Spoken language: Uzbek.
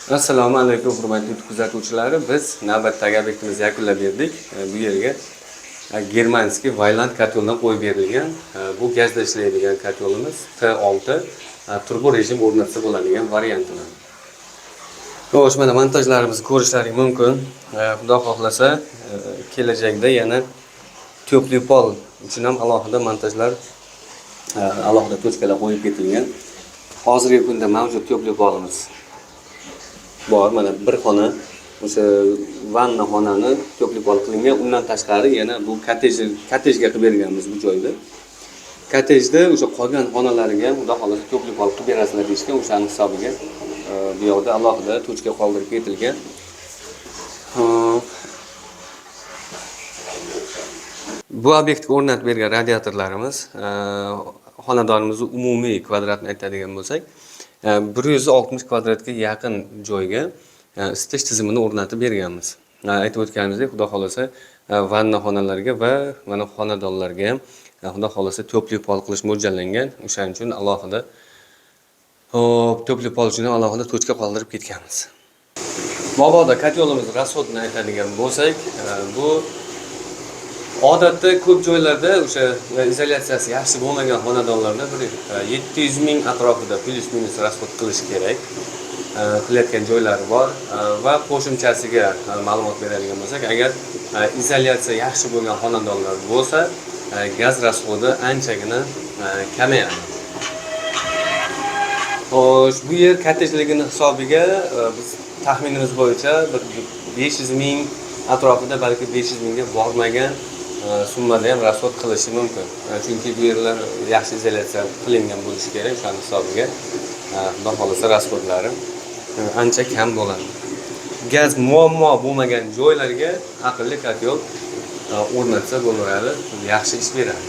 Assalomu alaykum hurmatli kuzatuvchilar. Biz navbatdagi obyektimizni yakunlab berdik. Bu yerga germanskiy Vayland kotyoldan qo'yib berilgan. Bu gazda ishlaydigan kotyolimiz T6 turbo rejim o'rnatsa bo'ladigan variantini. Xo'sh, mana montajlarimizni ko'rishlaring mumkin. Xudo xohlasa, kelajakda yana to'pli pol uchun ham alohida montajlar, alohida tochkalar qo'yib ketilgan. Hozirgi kunda mavjud to'pli polimiz bor. Mana bir xona o'sha vanna xonani to'pli pol qilingan. Undan tashqari yana bu kottejga qilib berganmiz bu joyda. Kottejda o'sha qolgan xonalariga ham xudo xolasa to'pli pol qilib berasizlar deyishgan. O'shaning hisobiga bu yoqda alohida tochka qoldirib ketilgan. Bu obyektga o'rnatib bergan radiatorlarimiz xonadonimizning umumiy kvadratini aytadigan bo'lsak, 160 kvadratga yaqin joyga isitish tizimini o'rnatib berganmiz. Aytib o'tganimizdek, xudo xolasa vanna xonalarga va mana xonadonlarga ham xudo xolasa to'pli pol qilish mo'ljallangan. O'shaning uchun alohida to'pli pol uchun alohida tochka qoldirib ketganmiz. Mabodo kotyolimiz rasxodini aytadigan bo'lsak, bu odatda ko'p joylarda o'sha izolyatsiyasi yaxshi bo'lmagan xonadonlarda 700 ming atrofida plus minus rasxod qilish kerak. Qilayotgan joylari bor va qo'shimchasiga ma'lumot beradigan bo'lsak, agar izolyatsiya yaxshi bo'lgan xonadonlar bo'lsa, gaz rasxodi anchagina kamayadi. Xo'sh, bu yer kottejligini hisobiga biz taxminimiz bo'yicha 500 ming atrofida, balki 500 mingga bormagan summada ham rasxod qilishi mumkin. Chunki bu yerlar yaxshi izolyatsiya qilingan bo'lishi kerak. O'shaning hisobiga xudo xolasa rasxodlari ancha kam bo'ladi. Gaz muammo bo'lmagan joylarga aqlli kotyol o'rnatsa bo'laveradi, yaxshi ish beradi.